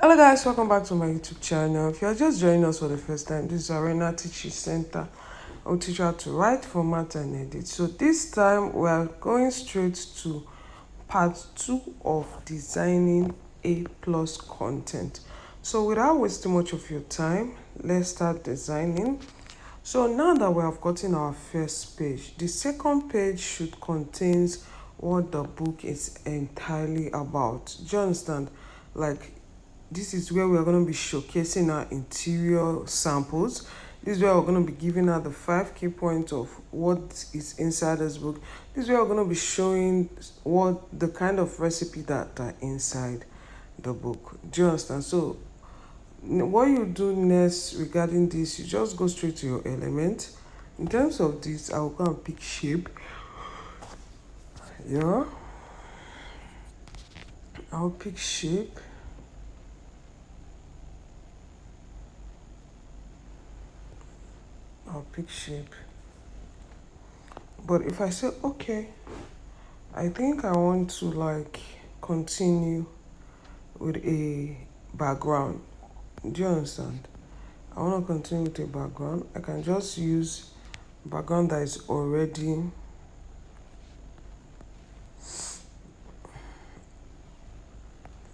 Hello guys, welcome back to my YouTube channel. If you're just joining us for the first time, this is Arena Teaching Center. I'll teach you how to write, format and edit. So this time we are going straight to part 2 of designing a plus content. So without wasting much of your time, let's start designing. So now that we have gotten our first page, the second page should contain what the book is entirely about. Do you understand? Like, this is where we're going to be showcasing our interior samples. This is where we're going to be giving out the 5 key points of what is inside this book. This is where we're going to be showing what the kind of recipe that are inside the book. Do you understand? So what you do next regarding this, you just go straight to your element. In terms of this, I'll go and pick shape. Yeah, I'll pick shape. I'll pick shape. But if I say, okay, I think I want to like continue with a background. Do you understand? I want to continue with a background. I can just use background that is already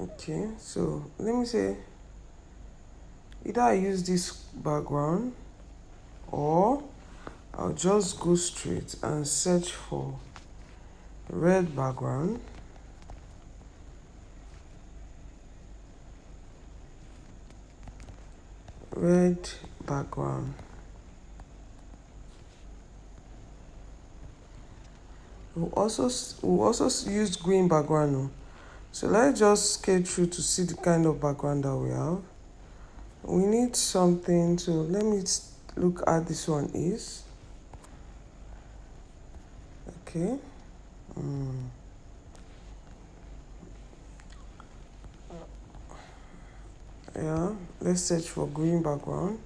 okay. So let me say either I use this background or I'll just go straight and search for red background. Red background. We'll also use green background. So let's just scale through to see the kind of background that we have. We need something to, let me look at this one is. Okay. Yeah, let's search for green background.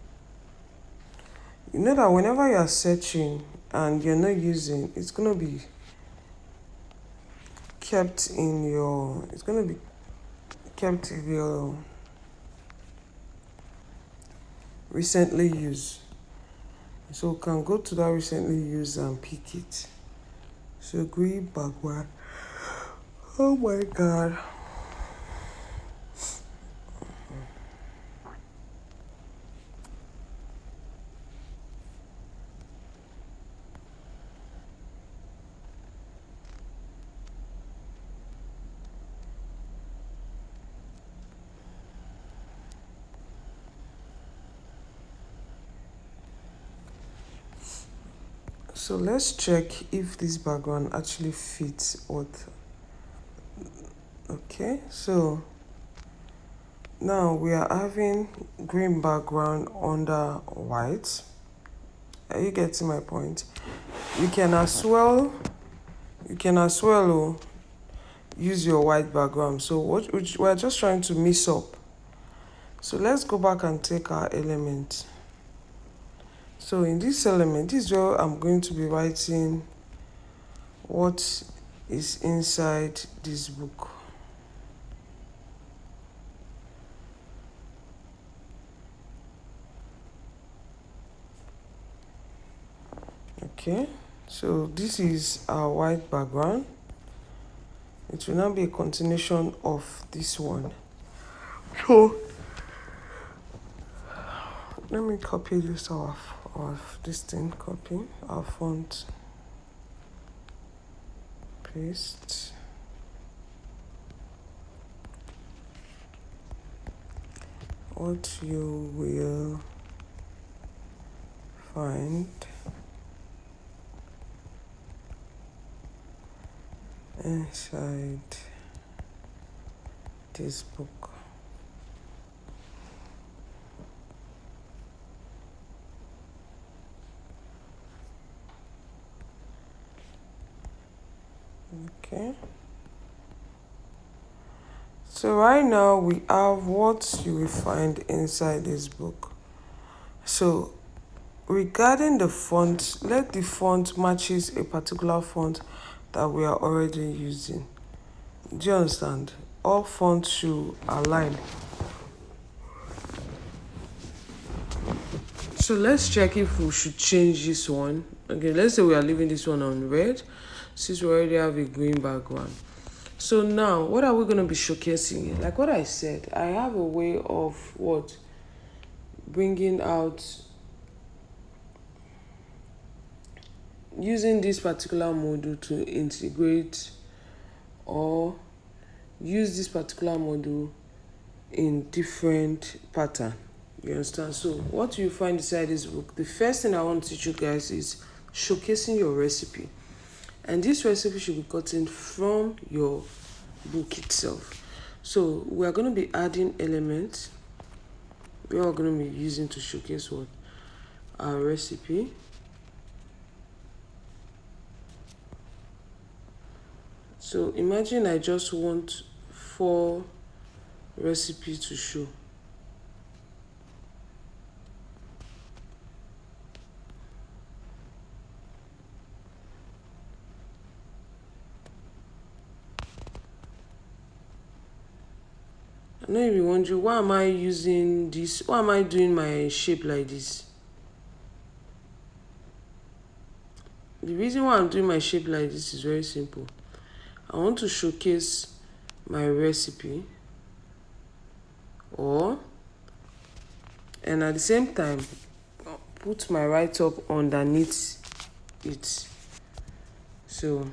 You know that whenever you are searching and you're not using, it's going to be kept in your, recently used. So we can go to that recently used and pick it. So green background. Oh my god. So let's check if this background actually fits what. Okay, so now we are having green background under white. Are you getting my point? You can as well use your white background. So we're just trying to mix up. So let's go back and take our element. So in this element, this is where I'm going to be writing what is inside this book. Okay, so this is our white background. It will now be a continuation of this one. So let me copy this off of this thing, copy our font, paste. What you will find inside this book. Okay. So right now we have what you will find inside this book. So regarding the font, let the font matches a particular font that we are already using. Do you understand? All fonts should align So let's check if we should change this one. Okay, let's say we are leaving this one on red since we already have a green background. So now, what are we going to be showcasing? Like what I said, I have a way of what? Bringing out, using this particular module to integrate or use this particular module in different pattern. You understand? So what you find inside this book, the first thing I want to teach you guys is showcasing your recipe. And this recipe should be gotten from your book itself. So we are going to be adding elements we are going to be using to showcase what? Our recipe. So imagine I just want 4 recipes to show. I know you'll be wondering, why am I using this? Why am I doing my shape like this? The reason why I'm doing my shape like this is very simple. I want to showcase my recipe and at the same time put my write-up underneath it. So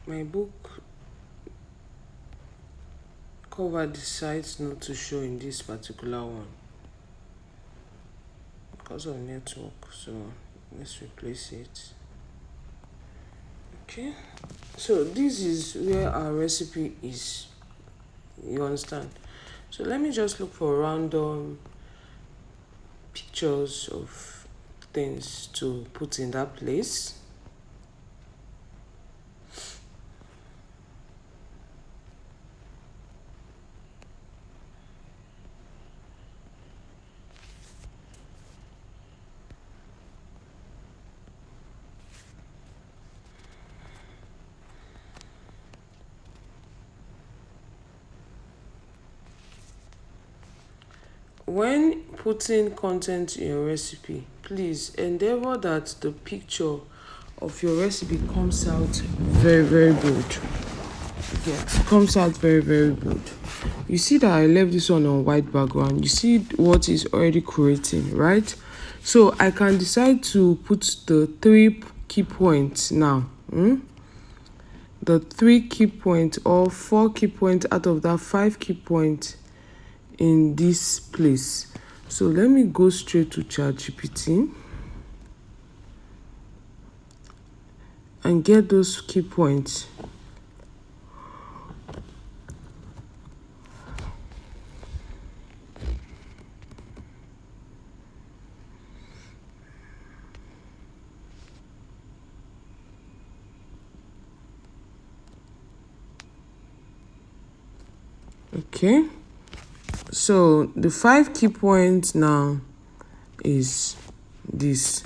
my book cover decides not to show in this particular one because of network, so let's replace it. Okay, so this is where our recipe is, you understand? So let me just look for random pictures of things to put in that place. When putting content in your recipe, please endeavor that the picture of your recipe comes out very, very good. Yes, comes out very, very good. You see that I left this one on white background. You see what is already creating, right? So I can decide to put the 3 key points now. The 3 key points or 4 key points out of that 5 key points in this place. So let me go straight to ChatGPT and get those key points. Okay, so the 5 key points now is this.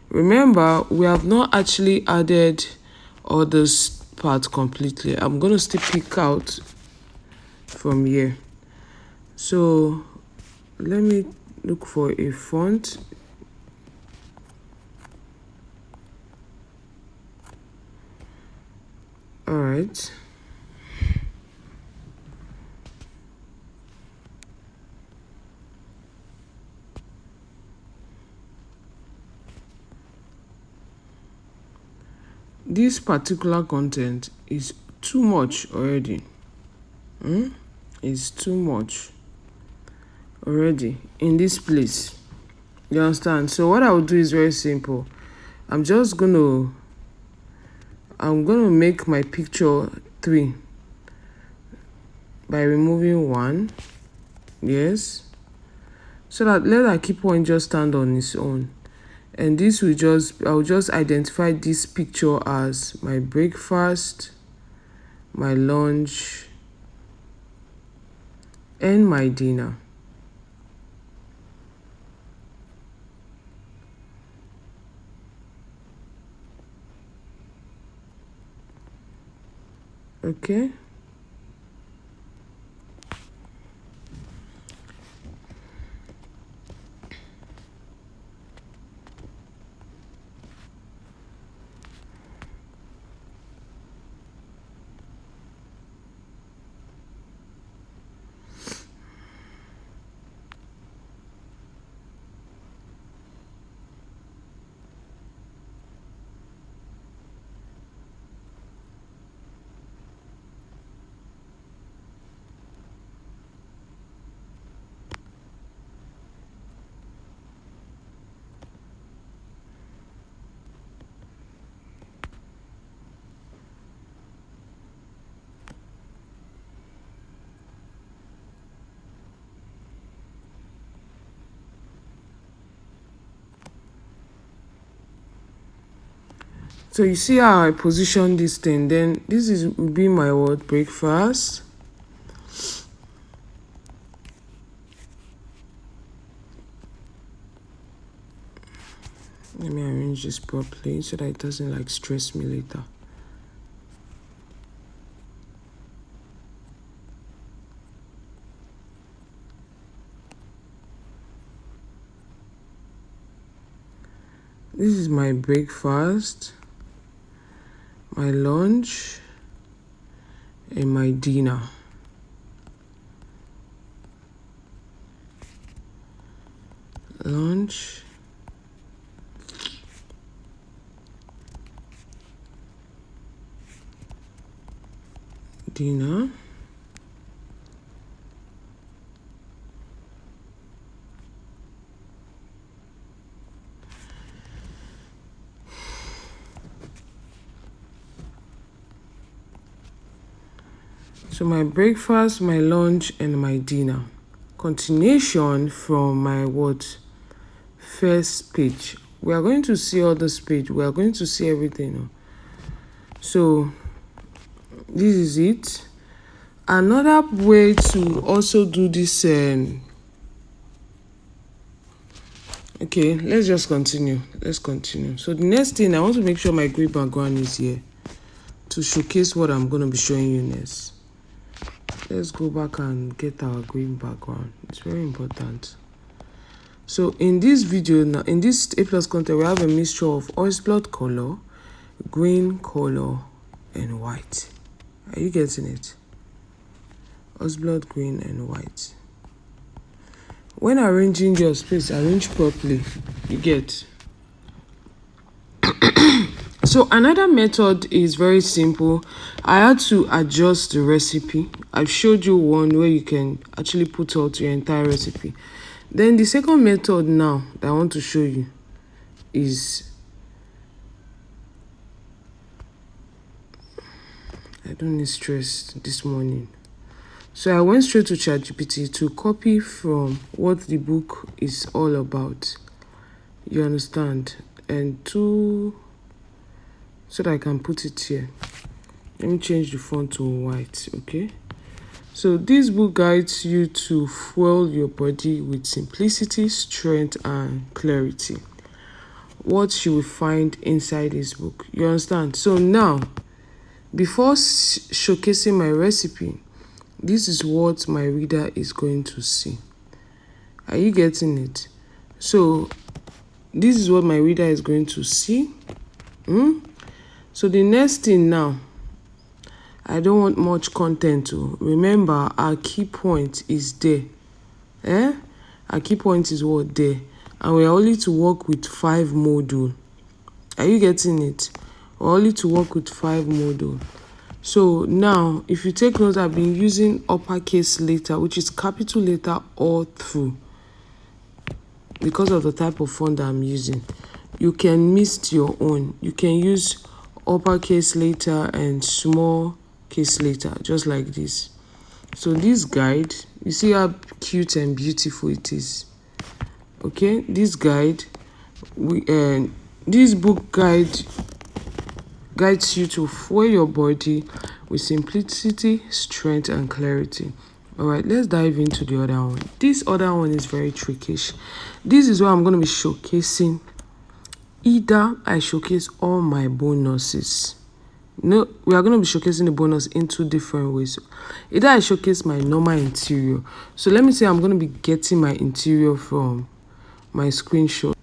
Remember, we have not actually added all this part completely. I'm going to still pick out from here. So let me look for a font. All right. This particular content is too much already. It's too much already in this place. You understand? So what I will do is very simple. I'm gonna make my picture 3 by removing 1. Yes. So that let our key point just stand on its own. and I'll just identify this picture as my breakfast, my lunch, and my dinner. Okay. So you see how I position this thing. Then this will be my word breakfast. Let me arrange this properly so that it doesn't like stress me later. This is my breakfast, my lunch, and my dinner. Lunch, dinner, so my breakfast, my lunch, and my dinner. Continuation from my first page. We are going to see all this page. We are going to see everything. So this is it. Another way to also do this. Okay, let's just continue. Let's continue. So the next thing, I want to make sure my gray background is here to showcase what I'm going to be showing you next. Let's go back and get our green background. It's very important. So in this video now, in this a+content, we have a mixture of oilsblot color, green color, and white. Are you getting it? Oilsblot, green, and white. When arranging your space, arrange properly. You get. So another method is very simple. I had to adjust the recipe. I've showed you one where you can actually put out your entire recipe. Then the second method now that I want to show you is, I don't need stress this morning. So I went straight to ChatGPT to copy from what the book is all about. You understand? And so that I can put it here. Let me change the font to white, okay? So this book guides you to fuel your body with simplicity, strength, and clarity. What you will find inside this book. You understand? So now, before showcasing my recipe, this is what my reader is going to see. Are you getting it? So this is what my reader is going to see. So the next thing now, I don't want much content to. Remember, our key point is there. Our key point is what? There. And we are only to work with 5 modules. Are you getting it? We're only to work with 5 modules. So now, if you take note, I've been using uppercase letter, which is capital letter all through, because of the type of font that I'm using. You can mix your own. You can use uppercase letter and small case letter, just like this. So this guide, you see how cute and beautiful it is. Okay, this guide, This book guides you to fuel your body with simplicity, strength, and clarity. All right, let's dive into the other one. This other one is very trickish. This is where I'm going to be showcasing. Either I showcase all my bonuses. No, we are going to be showcasing the bonus in two different ways. Either I showcase my normal interior. So let me say I'm going to be getting my interior from my screenshot.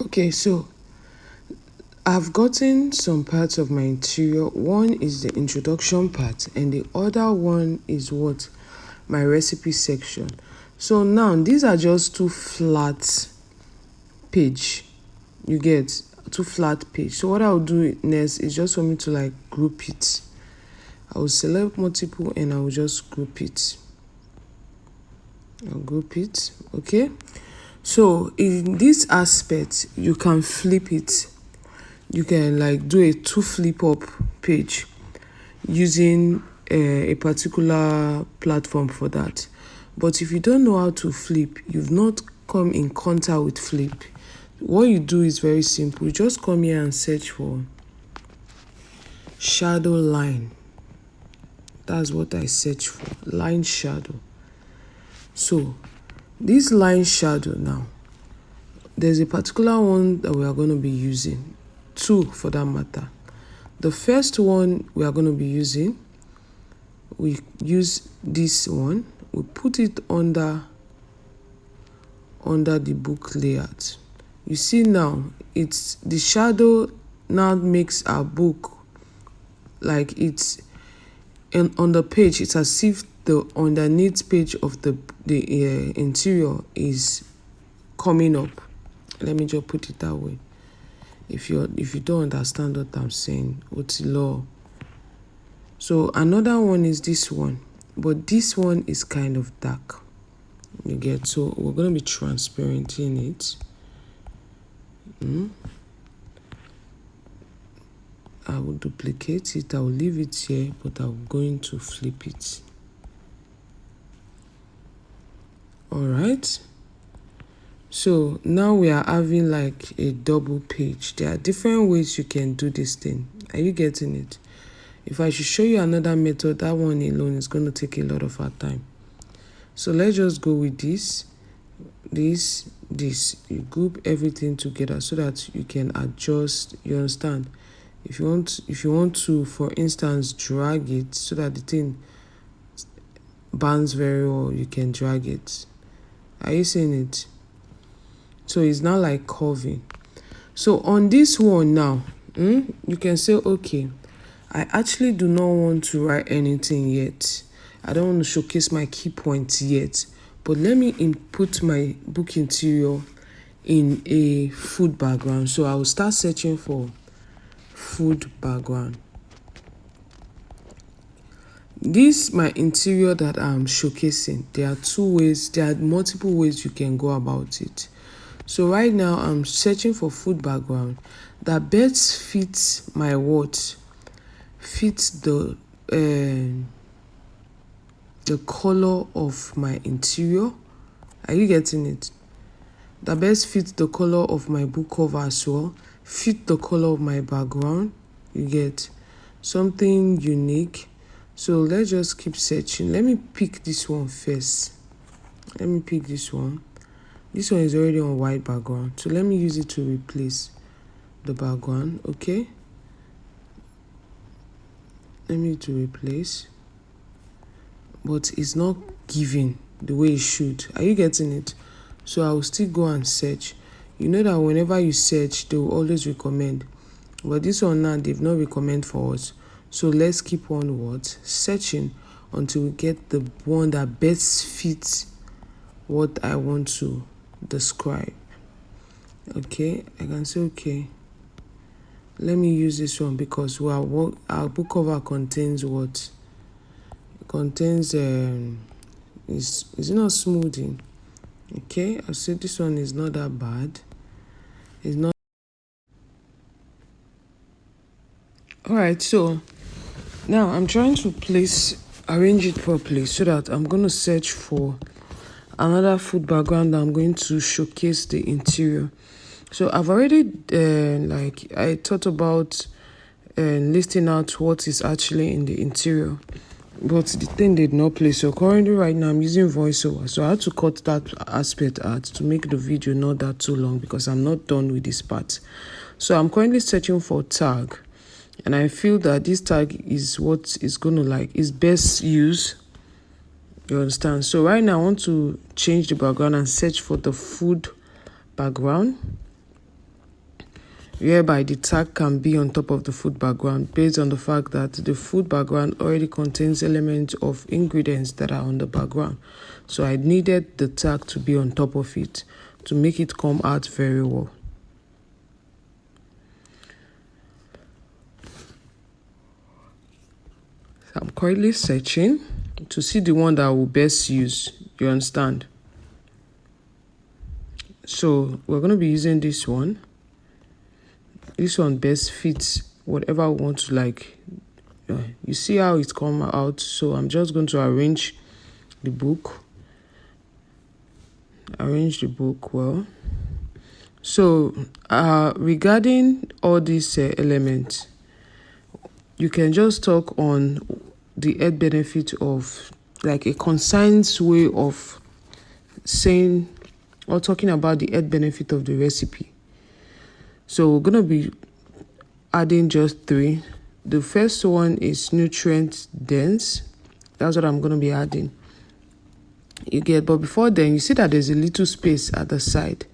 Okay, so I've gotten some parts of my interior. One is the introduction part, and the other one is what? My recipe section. So now these are just two flat page. You get two flat page. So what I'll do next is just for me to like group it. I will select multiple and I will just group it. I'll group it. Okay. So in this aspect, you can flip it. You can like do a two flip up page using a particular platform for that. But if you don't know how to flip, you've not come in contact with flip, what you do is very simple. You just come here and search for shadow line. That's what I search for, line shadow. So this line shadow now, there's a particular one that we are going to be using, two for that matter. The first one we are going to be using, we use this one, we put it under the book layout. You see now, it's the shadow now makes our book like it's on the page. It's as if the underneath page of the interior is coming up. Let me just put it that way. If you don't understand what I'm saying, what's law? So another one is this one, but this one is kind of dark. You get, so we're going to be transparent in it. I will duplicate it. I will leave it here, but I'm going to flip it. All right. So now we are having like a double page. There are different ways you can do this thing. Are you getting it? If I should show you another method, that one alone is going to take a lot of our time. So let's just go with this. You group everything together so that you can adjust. You understand? If you want to, for instance, drag it so that the thing bands very well, you can drag it. Are you seeing it? So it's now like curving. So on this one now, you can say, okay, I actually do not want to write anything yet. I don't want to showcase my key points yet. But let me input my book interior in a food background. So I will start searching for food background. This my interior that I'm showcasing. There are multiple ways you can go about it. So right now I'm searching for food background that best fits my words, fits the color of my interior. Are you getting it? That best fits the color of my book cover as well, fit the color of my background. You get something unique. So let's just keep searching. Let me pick this one first. Let me pick this one. This one is already on white background. So let me use it to replace the background. Okay. Let me to replace. But it's not giving the way it should. Are you getting it? So I will still go and search. You know that whenever you search, they will always recommend. But this one now, they've not recommend for us. So let's keep on searching until we get the one that best fits what I want to describe. Okay, I can say, okay, let me use this one because our book cover contains what? It contains, is it not smoothing? Okay, I said this one is not that bad. It's not. All right, so now I'm trying to arrange it properly so that I'm going to search for another food background that I'm going to showcase the interior. So I've already I thought about listing out what is actually in the interior, but the thing did not play. So currently right now I'm using voiceover, so I had to cut that aspect out to make the video not that too long because I'm not done with this part. So I'm currently searching for tag, and I feel that this tag is what is going to is best used. You understand? So right now I want to change the background and search for the food background, whereby the tag can be on top of the food background based on the fact that the food background already contains elements of ingredients that are on the background. So I needed the tag to be on top of it to make it come out very well. So I'm currently searching to see the one that will best use. You understand? So we're going to be using this one. This one best fits whatever we want to you see how it come out. So I'm just going to arrange the book well. So regarding all these elements, you can just talk on the health benefit of a concise way of saying or talking about the health benefit of the recipe. So we're going to be adding just 3. The first one is nutrient dense. That's what I'm going to be adding. You get, but before then, you see that there's a little space at the side.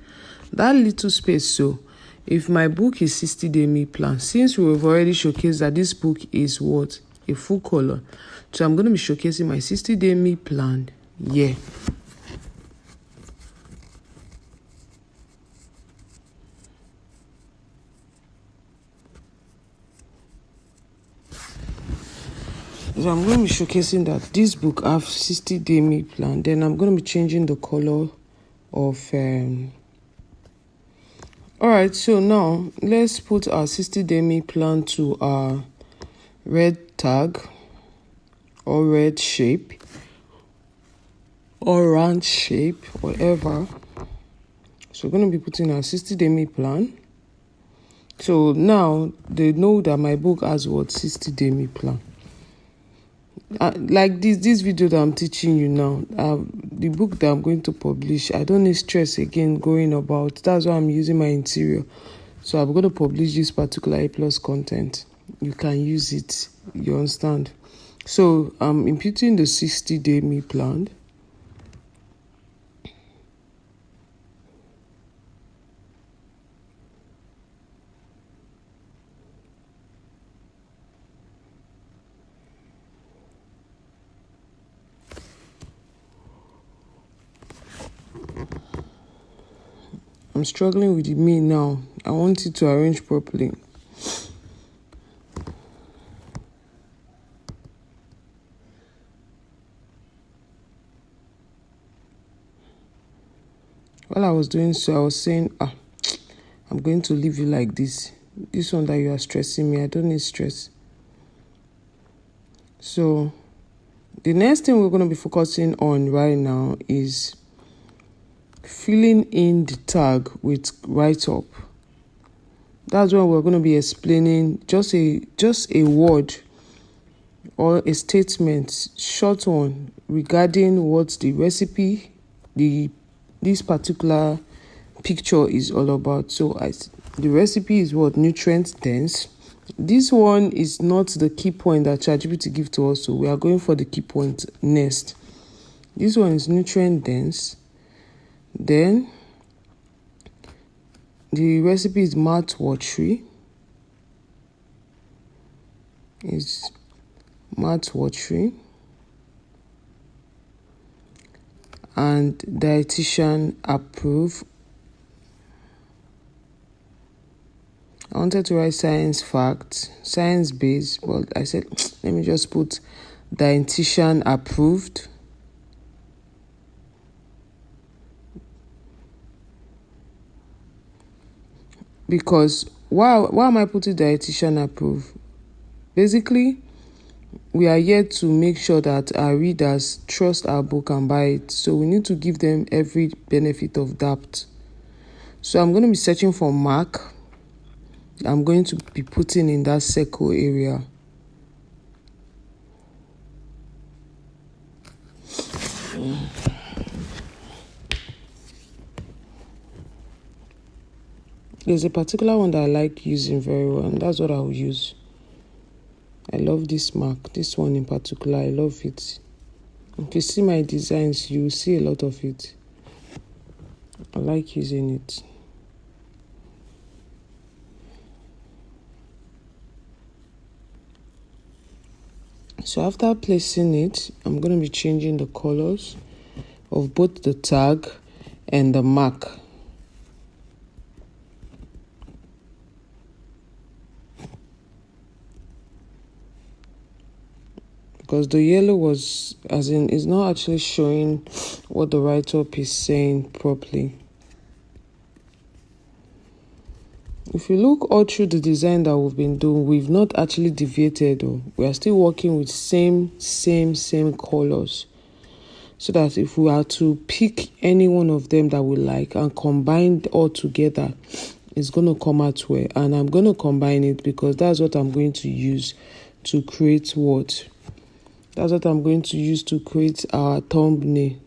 That little space, so if my book is 60-day meal plan, since we've already showcased that this book is what? A full color. So I'm going to be showcasing my 60-day meal plan. Yeah. So I'm going to be showcasing that this book have 60-day meal plan. Then I'm going to be changing the color of all right, so now let's put our 60-day meal plan to our red tag or red shape or round shape, whatever. So we're going to be putting our 60-day meal plan. So now they know that my book has what? 60-day meal plan. Like this video that I'm teaching you now, the book that I'm going to publish, I don't need stress again going about. That's why I'm using my interior. So I'm going to publish this particular A+ content. You can use it. You understand? So I'm imputing the 60-day meal plan. I'm struggling with me now. I want it to arrange properly. While I was doing so, I was saying, I'm going to leave you like this. This one that you are stressing me, I don't need stress. So the next thing we're going to be focusing on right now is filling in the tag with write-up. That's when we're going to be explaining just a word or a statement, short one, regarding what the recipe, this particular picture is all about. So the recipe is what? Nutrient dense. This one is not the key point that ChatGPT gives to us, so we are going for the key point next. This one is nutrient dense. Then the recipe is mouth-watery. It's mouth-watery and dietitian approved. I wanted to write science facts, science-based, but I said, let me just put dietitian approved. because why am I putting dietitian approved? Basically, we are here to make sure that our readers trust our book and buy it. So we need to give them every benefit of doubt. So I'm going to be searching for mark. I'm going to be putting in that circle area. There's a particular one that I like using very well, and that's what I'll use. I love this mark. This one in particular, I love it. If you see my designs, you will see a lot of it. I like using it. So after placing it, I'm going to be changing the colors of both the tag and the mark. Because the yellow was, is not actually showing what the write-up is saying properly. If you look all through the design that we've been doing, we've not actually deviated. We are still working with same colors. So that if we are to pick any one of them that we like and combine all together, it's going to come out well. And I'm going to combine it because that's what I'm going to use to create what? That's what I'm going to use to create our thumbnail.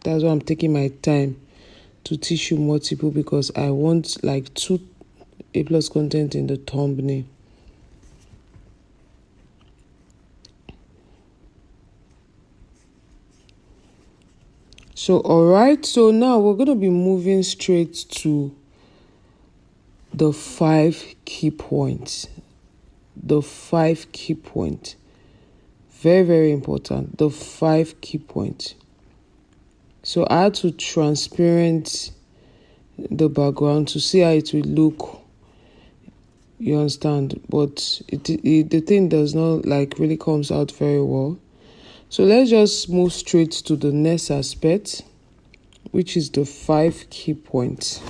That's why I'm taking my time to teach you multiple, because I want like 2 A+ content in the thumbnail. So, all right. So now we're going to be moving straight to the 5 key points. The 5 key points. Very, very important. The 5 key points. So I had to transparent the background to see how it will look. You understand? But the thing does not really comes out very well. So let's just move straight to the next aspect, which is the 5 key points.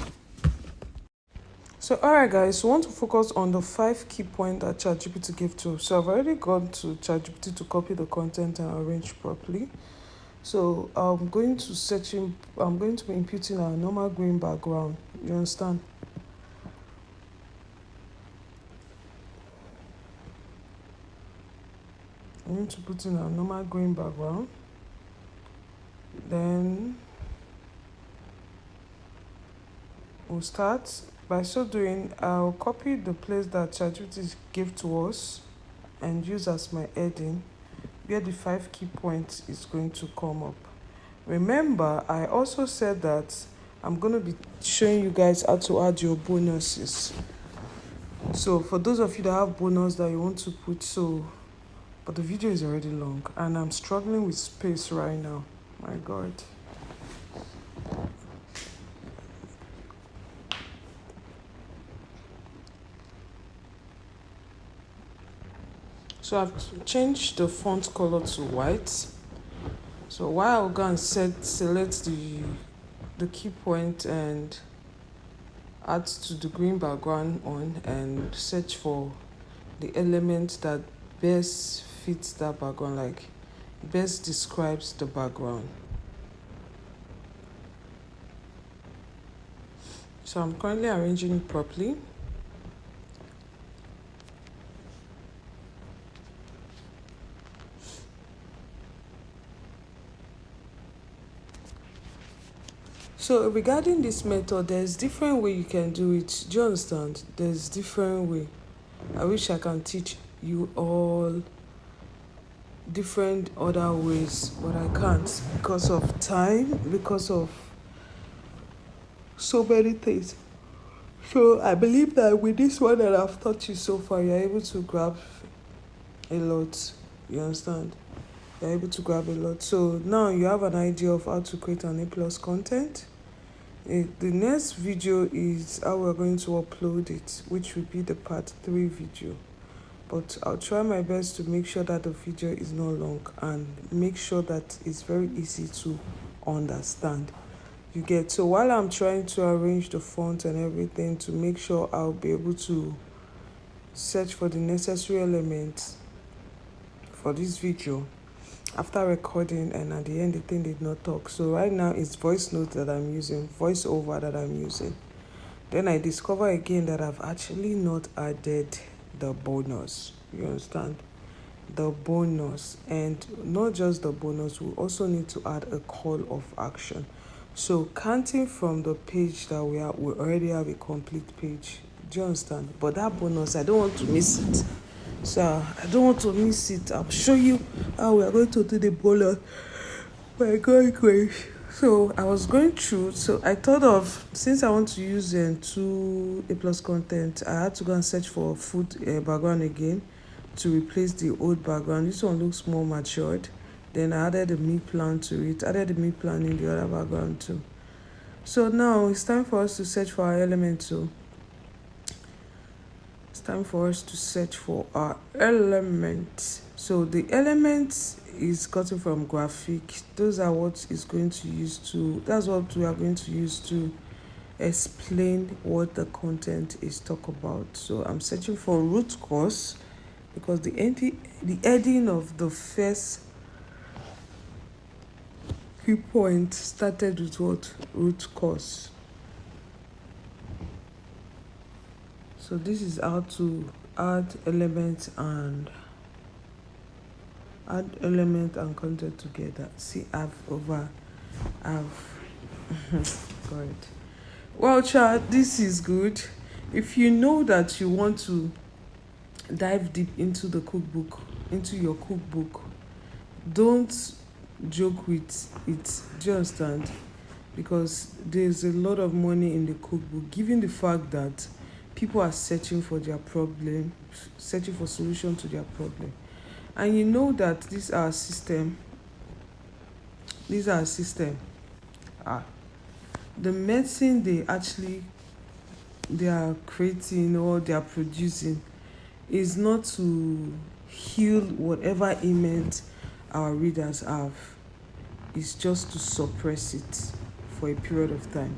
So, alright guys, so I want to focus on the 5 key points that ChatGPT gave to us. So I've already gone to ChatGPT to copy the content and arrange properly. So I'm going to be imputing a normal green background. You understand? I'm going to put in a normal green background. Then we'll start. By so doing, I'll copy the place that ChatGPT gave to us and use as my heading, where the 5 key points is going to come up. Remember, I also said that I'm going to be showing you guys how to add your bonuses. So for those of you that have bonus that you want to put, but the video is already long and I'm struggling with space right now. My God. So I've changed the font color to white. So while I'll go and select the key point and add to the green background on and search for the element that best fits that background, best describes the background. So I'm currently arranging it properly. So regarding this method, there's different way you can do it. Do you understand? There's different way. I wish I can teach you all different other ways, but I can't because of time, because of so many things. So I believe that with this one that I've taught you so far, you're able to grab a lot. You understand? You're able to grab a lot. So now you have an idea of how to create an A+ content. The next video is how we're going to upload it, which will be the part 3 video. But I'll try my best to make sure that the video is not long and make sure that it's very easy to understand. You get, so while I'm trying to arrange the font and everything to make sure I'll be able to search for the necessary elements for this video after recording, and at the end the thing did not talk. So right now it's voice note that I'm using, voice over that I'm using. Then I discover again that I've actually not added the bonus. You understand? The bonus, and not just the bonus, we also need to add a call of action. So counting from the page that we already have a complete page. Do you understand? But that bonus, I don't want to miss it. So I don't want to miss it. I'll show you how we are going to do the bonus. My God, great. So I was going through, so I thought of, since I want to use two a+content, I had to go and search for food background again to replace the old background. This one looks more matured. Then I added the meat plan to it, added the meat plan in the other background too. So now it's time for us to search for our element too. It's time for us to search for our element. So the element is gotten from graphic. Those are what is going to use to, that's what we are going to use to explain what the content is talk about. So I'm searching for root cause, because the ending of the first key point started with what? Root cause. So this is how to add element and content together. See, I've God. Well, child, this is good. If you know that you want to dive deep into the cookbook, into your cookbook, don't joke with it. Do you understand? Because there's a lot of money in the cookbook, given the fact that people are searching for their problem, searching for solution to their problem. And you know that this is our system. The medicine they are creating or they are producing is not to heal whatever ailment our readers have. It's just to suppress it for a period of time.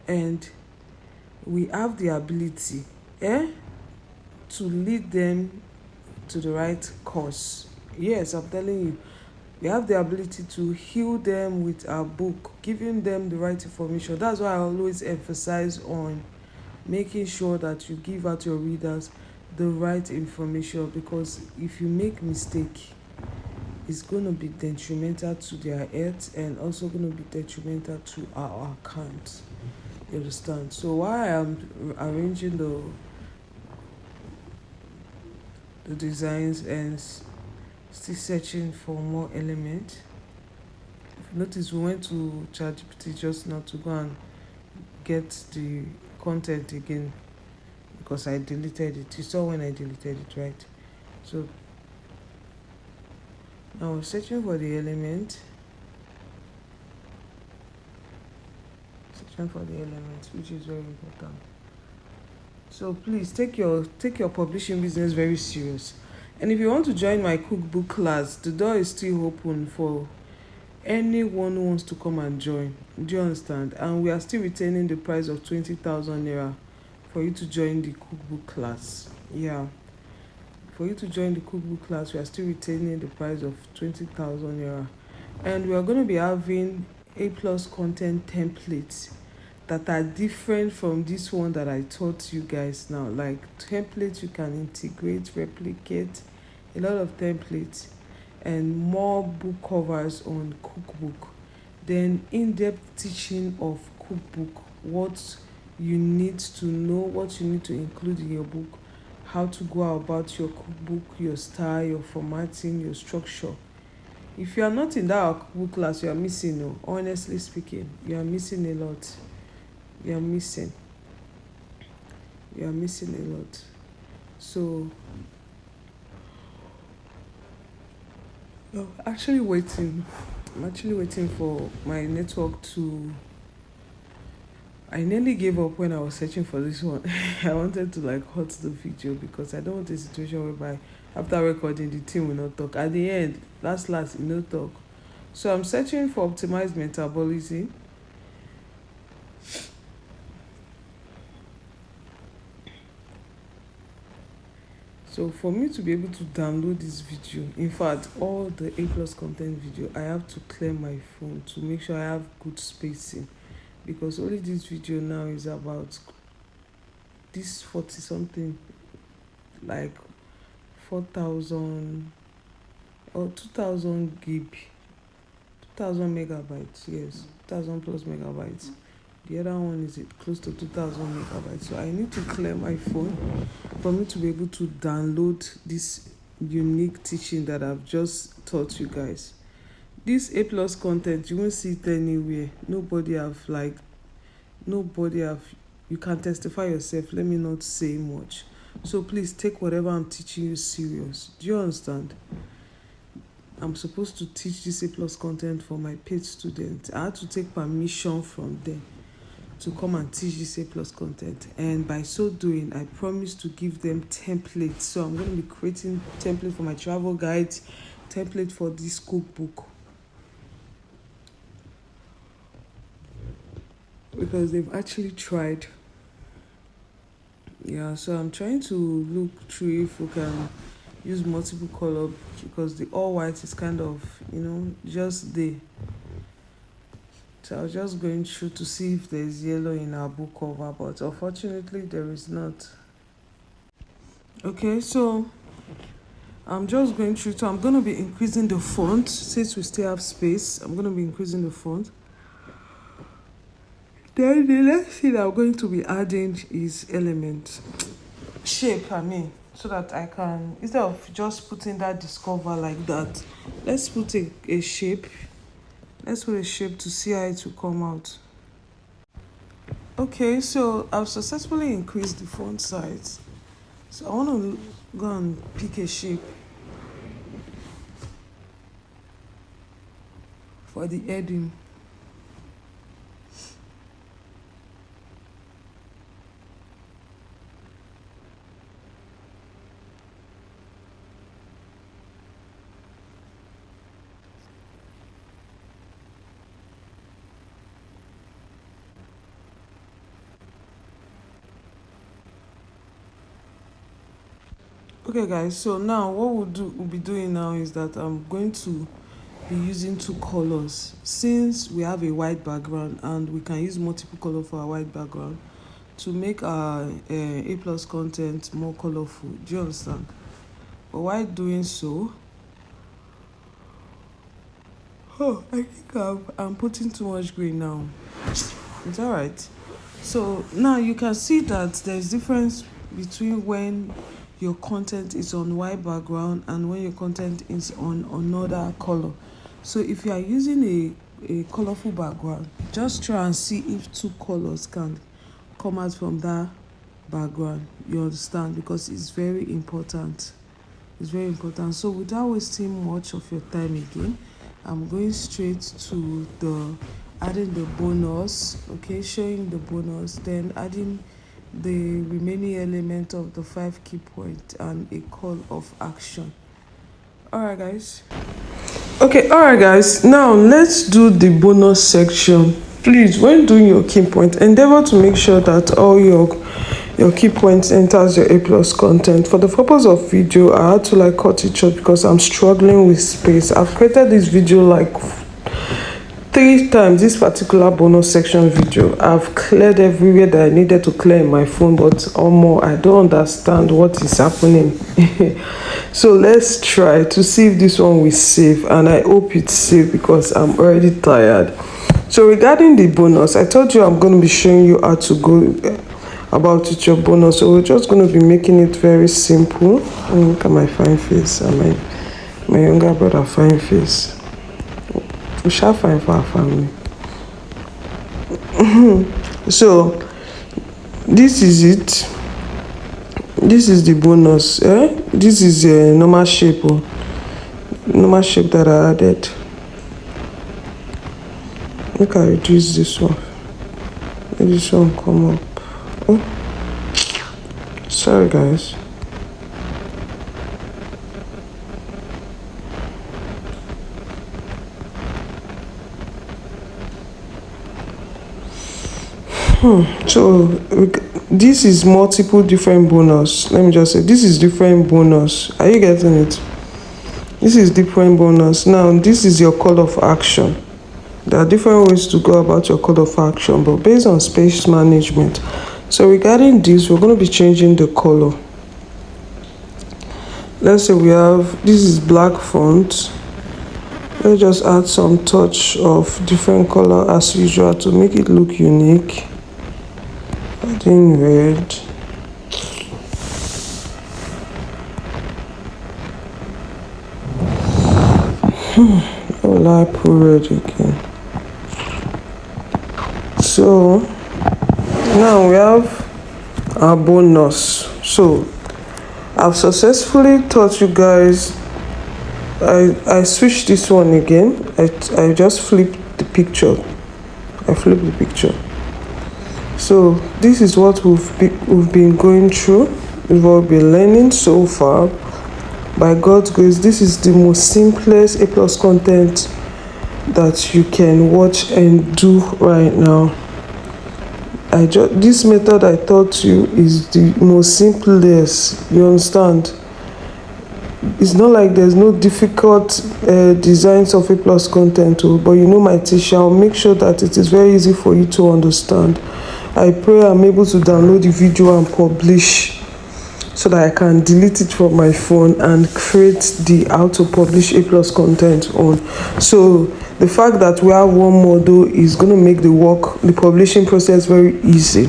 And we have the ability to lead them to the right course. Yes, I'm telling you, we have the ability to heal them with our book, giving them the right information. That's why I always emphasize on making sure that you give out your readers the right information, because if you make mistake, it's going to be detrimental to their health and also going to be detrimental to our account. You understand? So while I'm arranging the designs and still searching for more elements, if you notice, we went to ChatGPT just now to go and get the content again, because I deleted it. You saw when I deleted it, right? So now we're searching for the element. Searching for the element, which is very important. So please take your publishing business very serious. And if you want to join my cookbook class, the door is still open for anyone who wants to come and join. Do you understand? And we are still retaining the price of 20,000 naira for you to join the cookbook class. Yeah. For you to join the cookbook class, we are still retaining the price of 20,000 naira. And we are going to be having a+content templates that are different from this one that I taught you guys now. Like templates you can integrate, replicate, a lot of templates, and more book covers on cookbook. Then in-depth teaching of cookbook, what you need to know, what you need to include in your book, how to go about your cookbook, your style, your formatting, your structure. If you are not in that cookbook class, you are missing. No, honestly speaking, you are missing a lot. You are missing a lot. So I'm actually waiting for my network to. I nearly gave up when I was searching for this one. I wanted to cut the video, because I don't want a situation whereby after recording the team will not talk. At the end, last it no talk. So I'm searching for optimized metabolism. So for me to be able to download this video, in fact all the a+content video, I have to clear my phone to make sure I have good spacing, because only this video now is about this 40 something, like 4,000 or 2,000 gig, 2,000 megabytes, yes, 2,000 plus megabytes. The other one is close to 2,000 megabytes. So I need to clear my phone for me to be able to download this unique teaching that I've just taught you guys. This a+content, you won't see it anywhere. Nobody have, you can testify yourself, let me not say much. So please take whatever I'm teaching you serious. Do you understand? I'm supposed to teach this a+content for my paid students. I had to take permission from them to come and teach this a+content, and by so doing I promise to give them templates. So I'm going to be creating template for my travel guides, template for this cookbook, because they've actually tried. Yeah, so I'm trying to look through if we can use multiple color, because the all white is kind of, just there. So I was just going through to see if there's yellow in our book cover, but unfortunately there is not. Okay, so I'm just going through. So I'm going to be increasing the font since we still have space. I'm going to be increasing the font. Then the next thing I'm going to be adding is shape, so that I can, instead of just putting that discover like that, let's put a shape. Let's put a shape to see how it will come out. Okay, so I've successfully increased the font size. So I want to go and pick a shape for the heading. Okay guys, so now what we'll be doing now is that I'm going to be using two colors, since we have a white background and we can use multiple color for our white background to make our a+content more colorful. Do you understand? But while doing so, I think I'm putting too much green now. It's all right. So now you can see that there's difference between when your content is on white background and when your content is on another color. So if you are using a colorful background, just try and see if two colors can come out from that background. You understand? Because it's very important. It's very important. So without wasting much of your time again, I'm going straight to adding the bonus, okay, showing the bonus, then adding the remaining element of the 5 key points and a call of action. Alright guys, now let's do the bonus section. Please, when doing your key point, endeavor to make sure that all your key points enters your a+content. For the purpose of video, I had to cut it short because I'm struggling with space. I've created this video 3 times, this particular bonus section video. I've cleared everywhere that I needed to clear in my phone, but I don't understand what is happening. So let's try to see if this one will save, and I hope it's safe because I'm already tired. So regarding the bonus, I told you I'm going to be showing you how to go about with your bonus. So we're just going to be making it very simple. Look at my fine face and my younger brother fine face. We shall find for our family. So this is it. This is the bonus. This is a normal shape. Normal shape that I added. Make I reduce this one. Let this one come up. Sorry guys. So this is multiple different bonus. Let me just say this is different bonus. Are you getting it? This is different bonus. Now this is your call of action. There are different ways to go about your call of action, but based on space management. So regarding this, we're going to be changing the color. Let's say we have, this is black font. Let's just add some touch of different color as usual to make it look unique. Adding red. Will I put red again? So now we have our bonus. So I've successfully taught you guys. I switched this one again. I just flipped the picture. I flipped the picture. So this is what we've been going through. We've all been learning so far. By God's grace, this is the most simplest A+ content that you can watch and do right now. This method I taught you is the most simplest. You understand? It's not like there's no difficult designs of A+ content, but you know my teacher, I'll make sure that it is very easy for you to understand. I pray I'm able to download the video and publish so that I can delete it from my phone and create the how to publish A+ content on. So the fact that we have one model is going to make the publishing process very easy.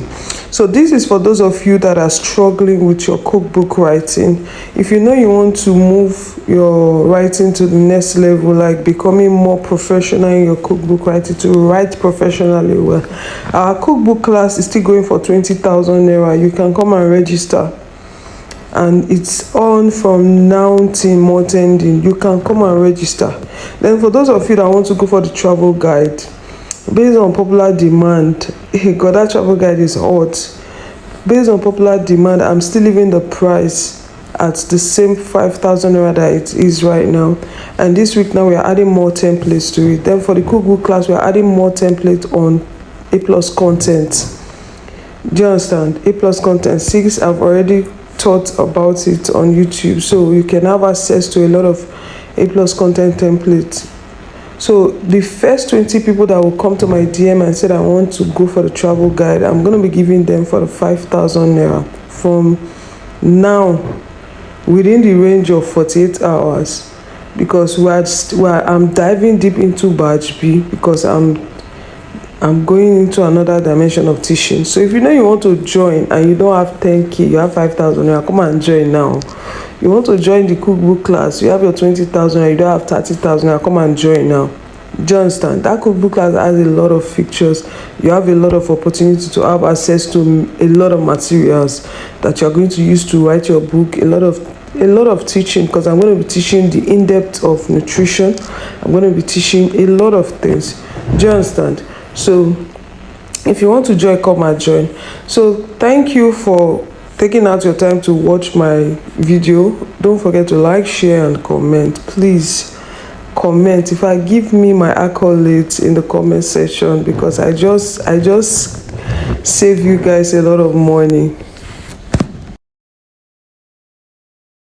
So this is for those of you that are struggling with your cookbook writing. If you know you want to move your writing to the next level, like becoming more professional in your cookbook writing, to write professionally well, our cookbook class is still going for 20,000 naira. You can come and register. And it's on from now till month ending. You can come and register. Then for those of you that want to go for the travel guide, based on popular demand, God, that travel guide is hot. Based on popular demand, I'm still leaving the price at the same 5,000 naira that it is right now. And this week now we are adding more templates to it. Then for the cookbook class, we are adding more templates on A+ content. Do you understand? A+ content 6, I've already taught about it on YouTube, so you can have access to a lot of A+ content templates. So the first 20 people that will come to my DM and said I want to go for the travel guide, I'm going to be giving them for the 5,000 naira from now, within the range of 48 hours, because I'm diving deep into batch B, because I'm going into another dimension of teaching. So if you know you want to join and you don't have 10k, you have 5,000, you come and join now. You want to join the cookbook class, you have your 20,000 and you don't have 30,000, you come and join now. Do you understand? That cookbook class has a lot of features. You have a lot of opportunity to have access to a lot of materials that you're going to use to write your book. A lot of teaching, because I'm going to be teaching the in-depth of nutrition. I'm going to be teaching a lot of things. Do you understand? So if you want to join, come and join. So thank you for taking out your time to watch my video. Don't forget to like, share and comment. Please comment. If I give me my accolades in the comment section, because I just save you guys a lot of money.